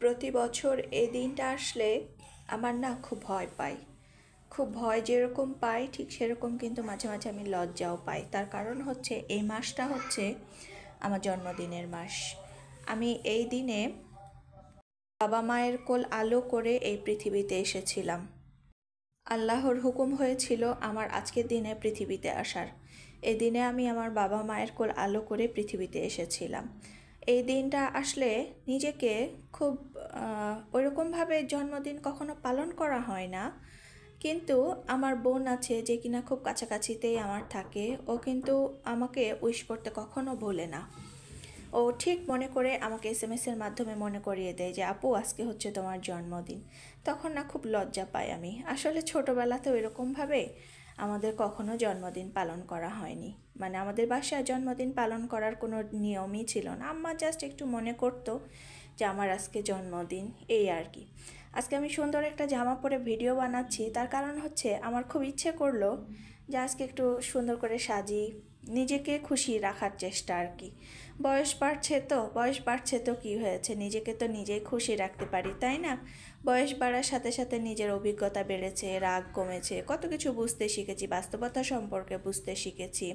প্রতি বছর এই দিনটা আসলে আমার না খুব ভয় পাই। খুব ভয় যেরকম পাই ঠিক সেরকম কিন্তু মাঝে মাঝে আমি লজ্জাও পাই। তার কারণ হচ্ছে এই মাসটা হচ্ছে আমার জন্মদিনের মাস। আমি এই দিনে বাবা মায়ের কোল আলো করে এই পৃথিবীতে এসেছিলাম। আল্লাহর হুকুম হয়েছিল আমার আজকের দিনে পৃথিবীতে আসার। এই দিনে আমি আমার বাবা মায়ের কোল আলো করে পৃথিবীতে এসেছিলাম। এই দিনটা আসলে নিজেকে খুব ওইরকমভাবে জন্মদিন কখনো পালন করা হয় না, কিন্তু আমার বোন আছে যে কিনা খুব কাছাকাছিতেই আমার থাকে। ও কিন্তু আমাকে উইশ করতে কখনো ভোলে না। ও ঠিক মনে করে আমাকে এসএমএসের মাধ্যমে মনে করিয়ে দেয় যে আপু আজকে হচ্ছে তোমার জন্মদিন। তখন না খুব লজ্জা পাই আমি। আসলে ছোটোবেলাতেও এরকমভাবে আমাদের কখনো জন্মদিন পালন করা হয়নি। মানে আমাদের বাসায় জন্মদিন পালন করার কোনো নিয়মই ছিল না। আম্মা জাস্ট একটু মনে করতো যে আমার আজকে জন্মদিন, এই আর কি। আজকে আমি সুন্দর একটা জামা পরে ভিডিও বানাচ্ছি, তার কারণ হচ্ছে আমার খুব ইচ্ছে করলো যে আজকে একটু সুন্দর করে সাজি, নিজেকে খুশি রাখার চেষ্টা আর কি। বয়স বাড়ছে তো কী হয়েছে, নিজেকে তো নিজেই খুশি রাখতে পারি, তাই না? বয়স বাড়ার সাথে সাথে নিজের অভিজ্ঞতা বেড়েছে, রাগ কমেছে, কত কিছু বুঝতে শিখেছি, বাস্তবতা সম্পর্কে বুঝতে শিখেছি।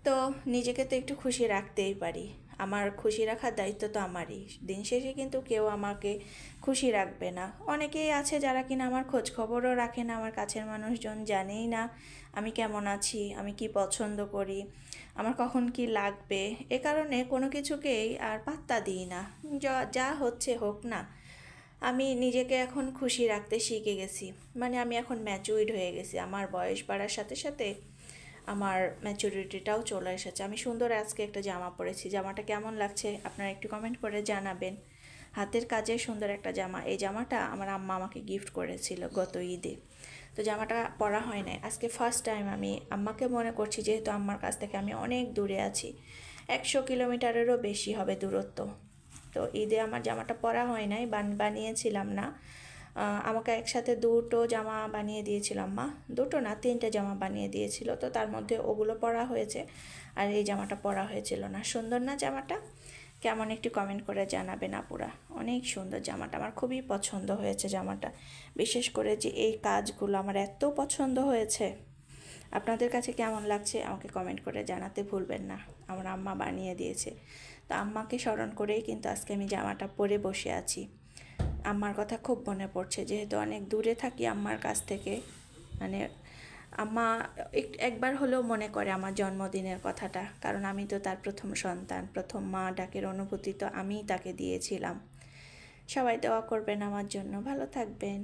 তো নিজেকে তো একটু খুশি রাখতেই পারি। আমার খুশি রাখার দায়িত্ব তো আমারই। দিন শেষে কিন্তু কেউ আমাকে খুশি রাখবে না। অনেকেই আছে যারা কিনা আমার খোঁজ খবরও রাখে না, আমার কাছের মানুষজন জানেই না আমি কেমন আছি, আমি কি পছন্দ করি, আমার কখন কি লাগবে। এ কারণে কোনো কিছুকেই আর পাত্তা দিই না। যা হচ্ছে হোক না। আমি নিজেকে এখন খুশি রাখতে শিখে গেছি। মানে আমি এখন ম্যাচুরড হয়ে গেছি। আমার বয়স বাড়ার সাথে সাথে আমার ম্যাচুরিটিটাও চলে এসেছে। আমি সুন্দর আজকে একটা জামা পরেছি। জামাটা কেমন লাগছে আপনারা একটু কমেন্ট করে জানাবেন। হাতের কাজে সুন্দর একটা জামা। এই জামাটা আমার আম্মা আমাকে গিফট করেছিল গত ঈদে। তো জামাটা পরা হয় নাই। আজকে ফার্স্ট টাইম আমি আম্মাকে মনে করছি, যেহেতু আম্মার কাছ থেকে আমি অনেক দূরে আছি, 100 কিলোমিটারেরও বেশি হবে দূরত্ব। তো ঈদে আমার জামাটা পরা হয় নাই, বানিয়েছিলাম না। আমাকে একসাথে দুটো জামা বানিয়ে দিয়েছিলাম মা। দুটো না, তিনটে জামা বানিয়ে দিয়েছিল। তো তার মধ্যে ওগুলো পরা হয়েছে, আর এই জামাটা পরা হয়েছিল না। সুন্দর না জামাটা? কেমন একটু কমেন্ট করে জানাবেন আপুরা। অনেক সুন্দর জামাটা, আমার খুবই পছন্দ হয়েছে জামাটা। বিশেষ করে যে এই কাজগুলো আমার এত পছন্দ হয়েছে। আপনাদের কাছে কেমন লাগছে আমাকে কমেন্ট করে জানাতে ভুলবেন না। আমার আম্মা বানিয়ে দিয়েছে। তো আম্মাকে স্মরণ করেই কিন্তু আজকে আমি জামাটা পরে বসে আছি। আম্মার কথা খুব মনে পড়ছে, যেহেতু অনেক দূরে থাকি আম্মার কাছ থেকে। মানে আম্মা একবার হলেও মনে করে আমার জন্মদিনের কথাটা, কারণ আমি তো তার প্রথম সন্তান। প্রথম মা ডাকের অনুভূতি তো আমিই তাকে দিয়েছিলাম। সবাই দোয়া করবেন আমার জন্য। ভালো থাকবেন।